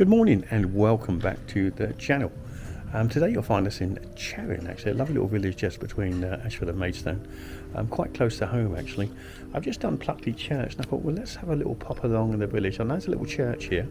Good morning and welcome back to the channel. Today you'll find us in Charing, actually, a lovely little village just between Ashford and Maidstone. Quite close to home, actually. I've just done Pluckley Church and I thought, well, let's have a little pop along in the village. I know there's a little church here,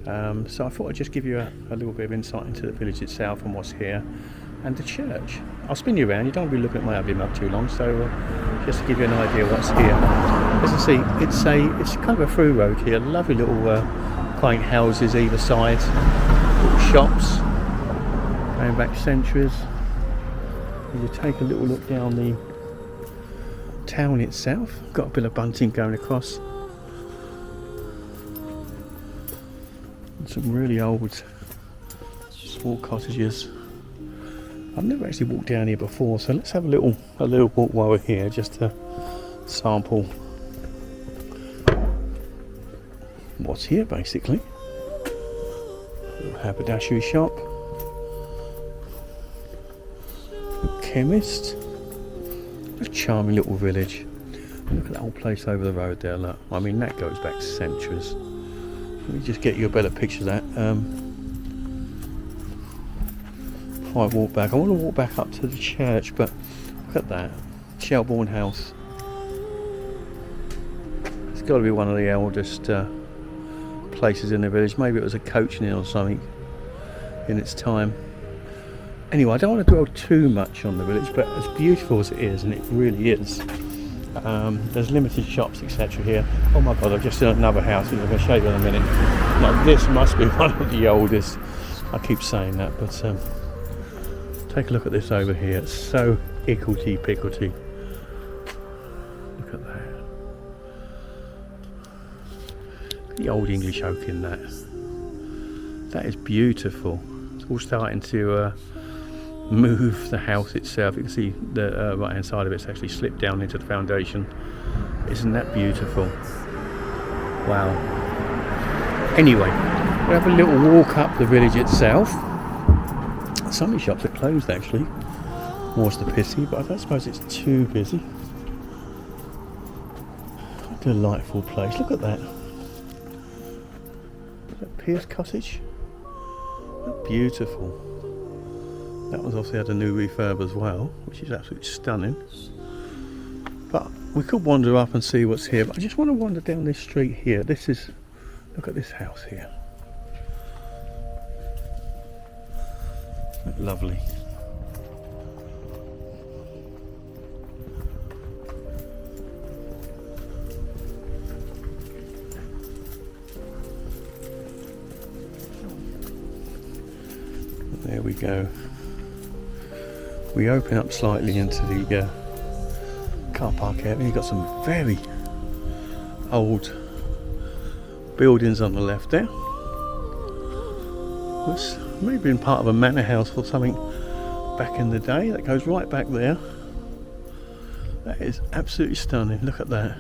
so I thought I'd just give you a little bit of insight into the village itself and what's here and the church. I'll spin you around, you don't want to be looking at my ugly mug too long, so just to give you an idea of what's here. As you see, it's kind of a through road here, lovely little quaint houses either side, little shops going back centuries. You take a little look down the town itself, got a bit of bunting going across, and some really old small cottages. I've never actually walked down here before, so let's have a little walk while we're here just to sample what's here basically. A little haberdashery shop, a chemist, a charming little village. Look at that old place over the road there, look. I mean, that goes back centuries. Let me just get you a better picture of that. Before I walk back, I want to walk back up to the church, but look at that, Shelbourne House. It's got to be one of the oldest places in the village. Maybe it was a coaching inn or something in its time. Anyway, I don't want to dwell too much on the village, but as beautiful as it is, and it really is, there's limited shops etc. here. Oh my god, I've just seen another house which I'm going to show you in a minute. Now this must be one of the oldest. I keep saying that, but take a look at this over here. It's so hicklety-picklety. Look at that. The old English oak in that. That is beautiful. It's all starting to move the house itself. You can see the right hand side of it's actually slipped down into the foundation. Isn't that beautiful? Wow. Anyway, we'll have a little walk up the village itself. Some of the shops are closed actually, more's the pity, but I don't suppose it's too busy. What a delightful place, look at that. Is that Pierce Cottage? Look, beautiful. That one's obviously had a new refurb as well, which is absolutely stunning. But we could wander up and see what's here, but I just want to wander down this street here. Look at this house here. Lovely. There we go. We open up slightly into the car park area. You've got some very old buildings on the left there. Which may have been part of a manor house or something back in the day. That goes right back there. That is absolutely stunning. Look at that.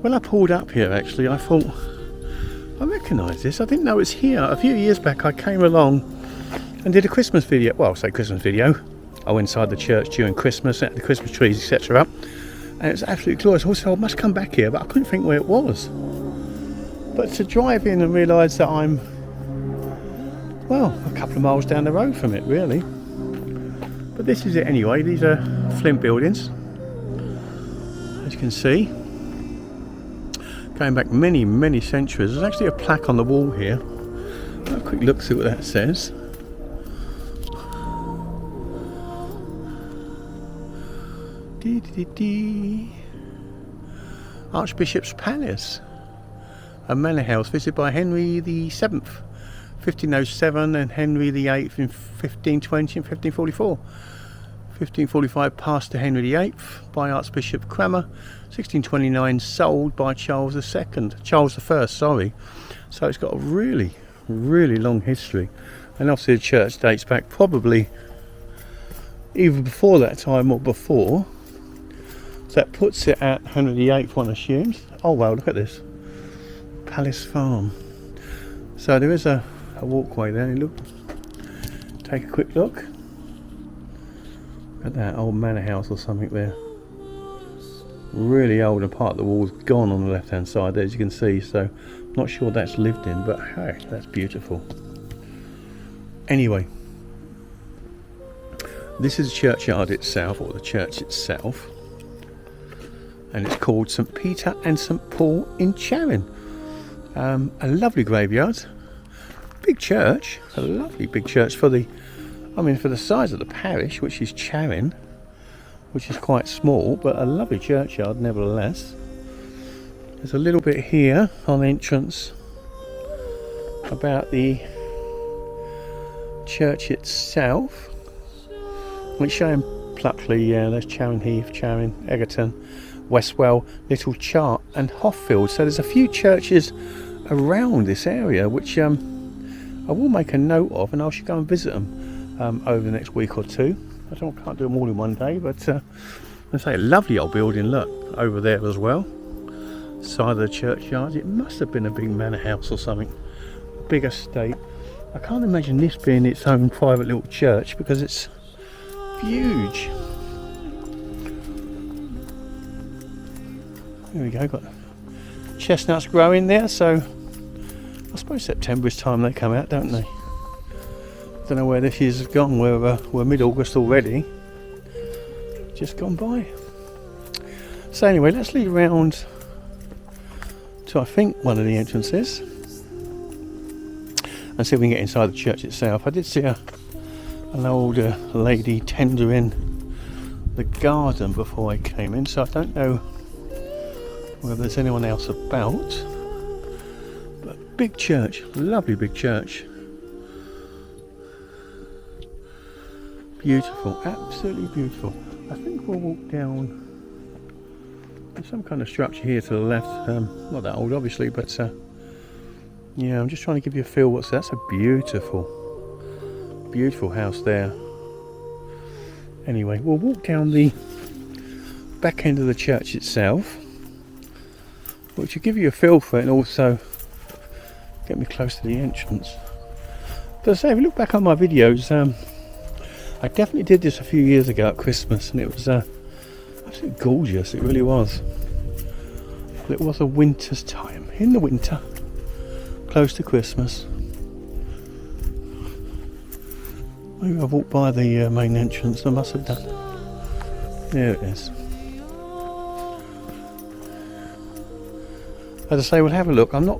When I pulled up here actually, I thought, I recognise this. I didn't know it's here. A few years back I came along and did a Christmas video. Well, I'll say Christmas video. I went inside the church during Christmas, set the Christmas trees etc. up. And it was absolutely glorious. Also, I must come back here, but I couldn't think where it was. But to drive in and realise that I'm, well, a couple of miles down the road from it, really. But this is it anyway. These are flint buildings, as you can see, going back many, many centuries. There's actually a plaque on the wall here. Have a quick look, see what that says. Archbishop's Palace, a manor house visited by Henry VIII. 1507 and Henry VIII in 1520 and 1544. 1545 passed to Henry VIII by Archbishop Cranmer. 1629 sold by Charles I, sorry. So it's got a really, really long history. And obviously the church dates back probably either before that time or before. So that puts it at Henry VIII, one assumes. Oh wow, look at this. Palace Farm. So there is a walkway there. Look, take a quick look at that old manor house or something there. really old, and part of the wall's gone on the left hand side there, as you can see, so not sure that's lived in, but hey, that's beautiful. Anyway, this is the churchyard itself, or the church itself, and it's called St Peter and St Paul in Charing. A lovely graveyard, big church, a lovely big church for the size of the parish, which is Charing, which is quite small, but a lovely churchyard nevertheless. There's a little bit here on the entrance about the church itself, which showing Pluckley, there's Charing Heath, Charing, Egerton, Westwell, Little Chart and Hoffield. So there's a few churches around this area which I will make a note of, and I should go and visit them over the next week or two. I can't do them all in one day, but I say a lovely old building, look, over there as well, side of the churchyard. It must have been a big manor house or something, a big estate. I can't imagine this being its own private little church because it's huge. There we go, got chestnuts growing there, so I suppose September is time they come out, don't they? Don't know where this year's gone. We're mid-August already. Just gone by. So anyway, let's lead around to, I think, one of the entrances and see if we can get inside the church itself. I did see an older lady tendering the garden before I came in, so I don't know whether there's anyone else about. But big church, lovely big church. Beautiful, absolutely beautiful. I think we'll walk down. There's some kind of structure here to the left. Not that old, obviously, but yeah, I'm just trying to give you a feel. That's a beautiful, beautiful house there. Anyway, we'll walk down the back end of the church itself, which will give you a feel for it, and also get me close to the entrance. But as I say, if you look back on my videos, I definitely did this a few years ago at Christmas, and it was absolutely gorgeous. It really was. But it was a winter's time, in the winter, close to Christmas. Maybe I've walked by the main entrance. I must have done. There it is. As I say, we'll have a look. I'm not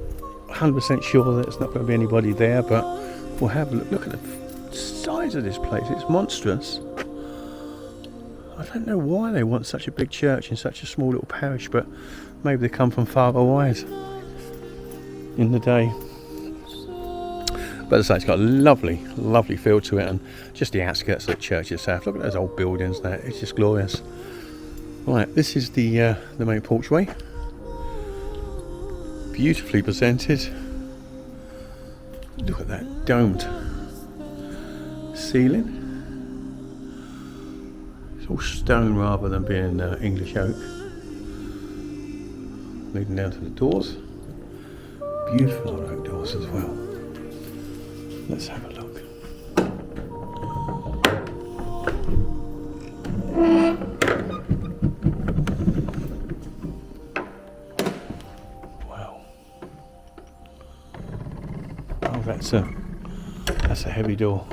100% sure that there's not going to be anybody there, but we'll have a look. Look at the size of this place, it's monstrous. I don't know why they want such a big church in such a small little parish, but maybe they come from far away in the day. But as I say, it's got a lovely, lovely feel to it, and just the outskirts of the church itself. Look at those old buildings there, it's just glorious. Right, this is the main porchway. Beautifully presented. Look at that domed ceiling. It's all stone rather than being English oak. Leading down to the doors. Beautiful old oak doors as well. Let's have a look. Wow. Oh, that's a heavy door.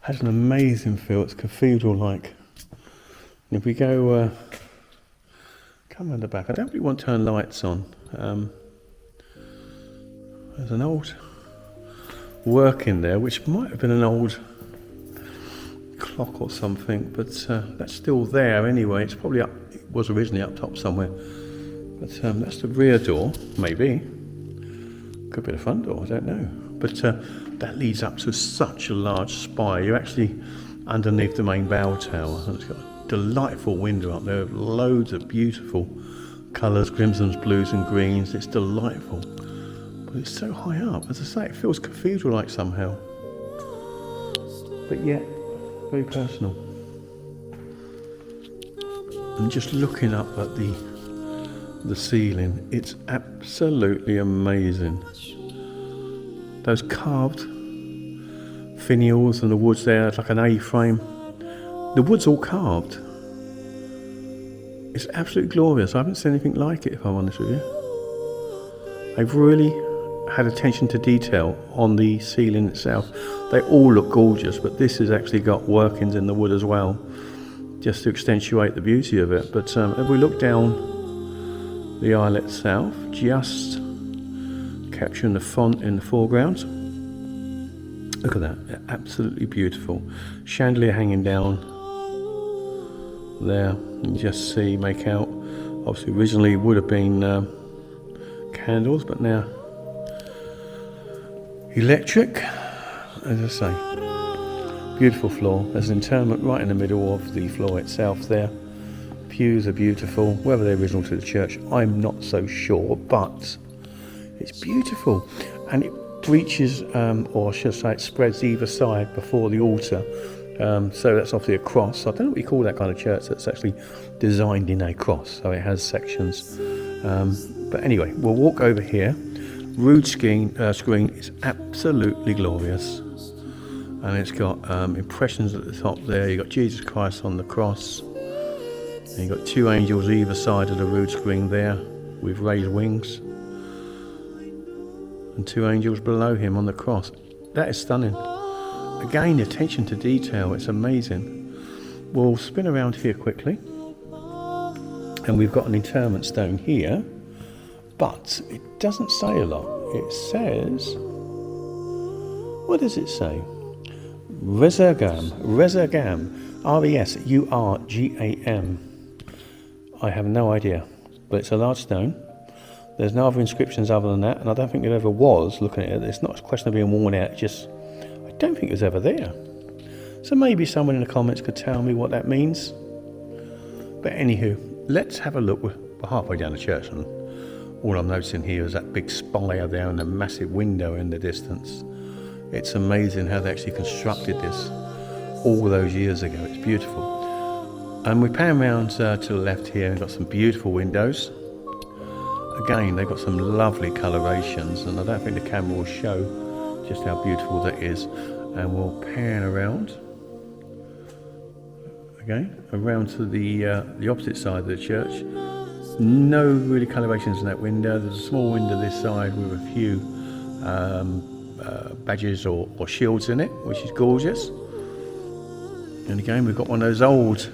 Has an amazing feel. It's cathedral-like. If we go, come around the back. I don't really want to turn lights on. There's an old work in there, which might have been an old clock or something, but that's still there anyway. It's probably up. It was originally up top somewhere. But that's the rear door, maybe. Could be the front door. I don't know. But that leads up to such a large spire. You're actually underneath the main bell tower, and it's got a delightful window up there with loads of beautiful colours, crimsons, blues and greens. It's delightful, but it's so high up. As I say, it feels cathedral-like somehow, but yet very personal. And just looking up at the ceiling, it's absolutely amazing. Those carved finials and the wood's there, it's like an A-frame. The wood's all carved. It's absolutely glorious. I haven't seen anything like it, if I'm honest with you. They've really had attention to detail on the ceiling itself. They all look gorgeous, but this has actually got workings in the wood as well, just to accentuate the beauty of it. But if we look down the aisle itself, just capturing the font in the foreground. Look at that, they're absolutely beautiful. Chandelier hanging down there, you just see, make out. Obviously originally would have been candles, but now electric. As I say, beautiful floor. There's an interment right in the middle of the floor itself there. Pews are beautiful. Whether they're original to the church, I'm not so sure, but it's beautiful. And it reaches, or should I say, it spreads either side before the altar. So that's obviously a cross. I don't know what you call that kind of church that's actually designed in a cross. So it has sections. But anyway, we'll walk over here. Rood screen is absolutely glorious. And it's got impressions at the top there. You've got Jesus Christ on the cross. And you've got two angels either side of the rood screen there with raised wings. And two angels below him on the cross. That is stunning. Again, attention to detail, it's amazing. We'll spin around here quickly. And we've got an interment stone here, but it doesn't say a lot. It says, what does it say? Resurgam, Resurgam. I have no idea, but it's a large stone. There's no other inscriptions other than that, and I don't think there ever was, looking at it. It's not a question of being worn out, just I don't think it was ever there. So maybe someone in the comments could tell me what that means. But anywho, let's have a look. We're halfway down the church, and all I'm noticing here is that big spire there and a massive window in the distance. It's amazing how they actually constructed this all those years ago. It's beautiful. And we pan around to the left here. We've got some beautiful windows. Again, they've got some lovely colorations, and I don't think the camera will show just how beautiful that is. And we'll pan around again, around to the opposite side of the church. No really colorations in that window. There's a small window this side with a few badges or shields in it, which is gorgeous. And again, we've got one of those old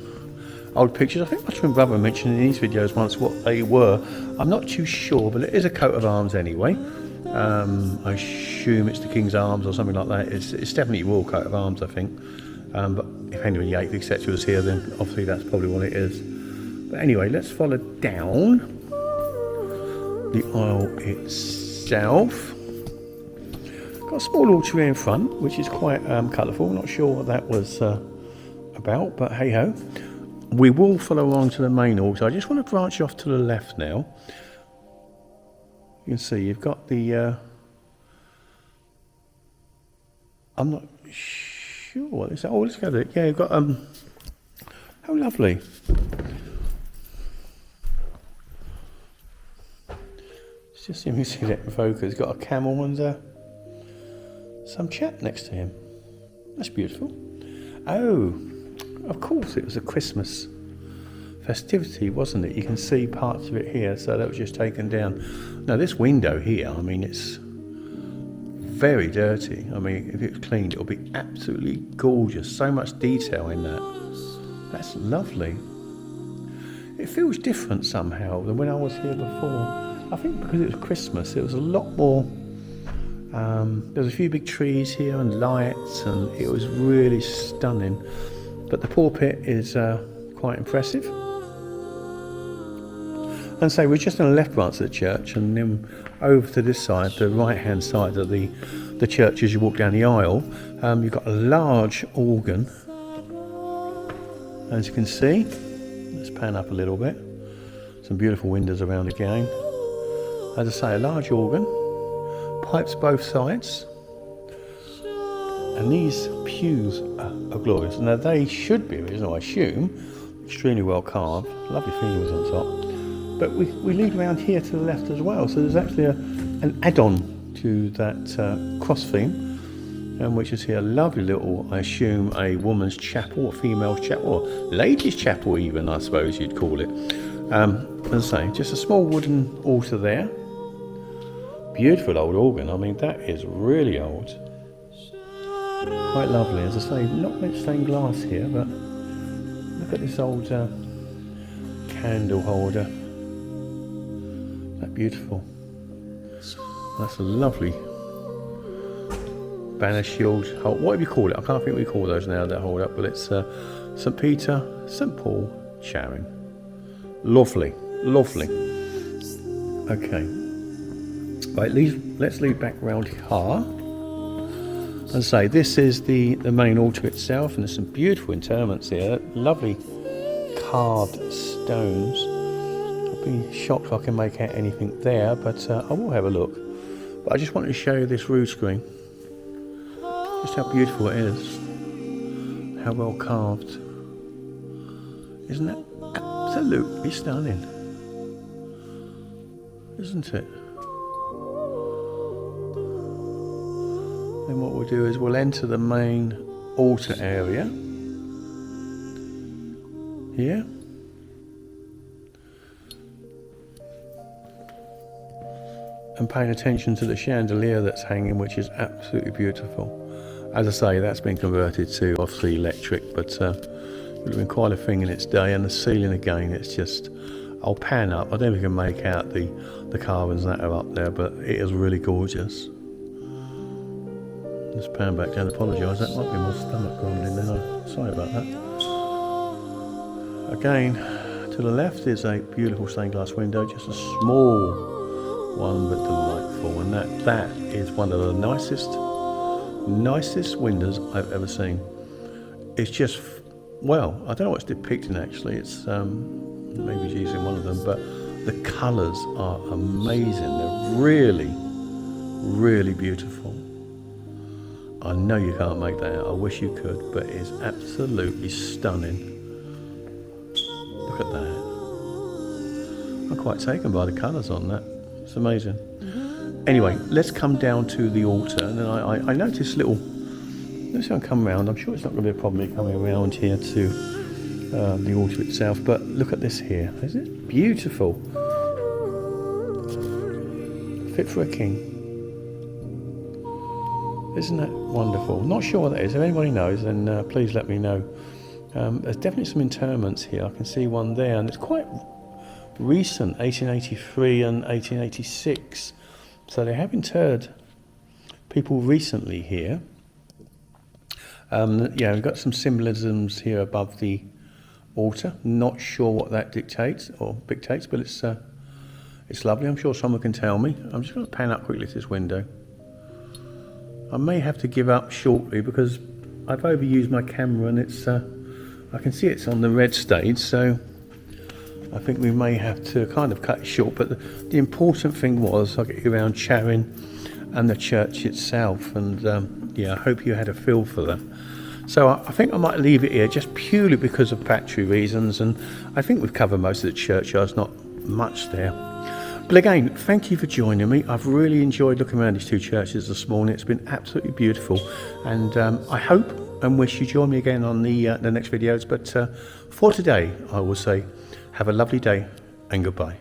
pictures. I think my twin brother mentioned in these videos once what they were. I'm not too sure, but it is a coat of arms anyway. I assume it's the King's Arms or something like that. It's definitely royal coat of arms, I think. But if Henry VIII, etc. was here, then obviously that's probably what it is. But anyway, let's follow down the aisle itself. Got a small altar in front, which is quite colourful. Not sure what that was about, but hey ho. We will follow along to the main altar. I just want to branch off to the left now. You can see you've got the I'm not sure what is that. Oh, let's go there. Yeah, you've got how lovely. Let's just see if we see that in focus. He's got a camel and some chap next to him. That's beautiful. Oh, of course it was a Christmas festivity, wasn't it? You can see parts of it here, so that was just taken down. Now this window here, I mean, it's very dirty. I mean, if it was cleaned, it would be absolutely gorgeous. So much detail in that. That's lovely. It feels different somehow than when I was here before. I think because it was Christmas, it was a lot more. There was a few big trees here and lights, and it was really stunning. But the pulpit is quite impressive. And so we're just on the left branch of the church, and then over to this side, the right-hand side of the church as you walk down the aisle, you've got a large organ. As you can see, let's pan up a little bit. Some beautiful windows around again. As I say, a large organ, pipes both sides. And these pews are glorious. Now they should be original, I assume. Extremely well carved. Lovely finials on top. But we lead around here to the left as well. So there's actually an add-on to that cross theme. which is here a lovely little, I assume, a woman's chapel, a female chapel, or ladies' chapel even, I suppose you'd call it. As I say, just a small wooden altar there. Beautiful old organ. I mean, that is really old. Quite lovely. As I say, not much stained glass here, but look at this old candle holder. That beautiful. That's a lovely banner shield. What do you call it? I can't think we call those now that hold up, but it's St. Peter, St. Paul, Charing. Lovely, lovely. Okay. Right, let's leave back round here. As I say, this is the main altar itself, and there's some beautiful interments here. Lovely carved stones. I'll be shocked if I can make out anything there, but I will have a look. But I just wanted to show you this rood screen. Just how beautiful it is. How well carved. Isn't that absolutely stunning? Isn't it? Then what we'll do is we'll enter the main altar area. Here. And paying attention to the chandelier that's hanging, which is absolutely beautiful. As I say, that's been converted to obviously electric, but it would have been quite a thing in its day. And the ceiling again, it's just, I'll pan up. I don't know if you can make out the carvings that are up there, but it is really gorgeous. Just pan back down. Apologise, that might be my stomach grumbling then. Sorry about that. Again, to the left is a beautiful stained glass window, just a small one but delightful, and that is one of the nicest windows I've ever seen. It's just, well, I don't know what's depicting actually. It's maybe it's using one of them, but the colours are amazing. They're really, really beautiful. I know you can't make that out. I wish you could, but it's absolutely stunning. Look at that. I'm quite taken by the colours on that. It's amazing. Anyway, let's come down to the altar, and then I noticed little. Let's see if I come around. I'm sure it's not going to be a problem me coming around here to the altar itself. But look at this here. Is it beautiful? Fit for a king. Isn't that wonderful? Not sure what that is. If anybody knows, then please let me know. There's definitely some interments here. I can see one there, and it's quite recent, 1883 and 1886. So they have interred people recently here. Yeah, we've got some symbolisms here above the altar. Not sure what that dictates, but it's lovely. I'm sure someone can tell me. I'm just going to pan up quickly to this window. I may have to give up shortly because I've overused my camera, and it's I can see it's on the red stage, so I think we may have to kind of cut it short. But the important thing was I get you around Charing and the church itself, and yeah, I hope you had a feel for that. So I think I might leave it here just purely because of battery reasons, and I think we've covered most of the churchyards, not much there. But again, thank you for joining me. I've really enjoyed looking around these two churches this morning. It's been absolutely beautiful, and I hope and wish you join me again on the next videos. But for today, I will say have a lovely day and goodbye.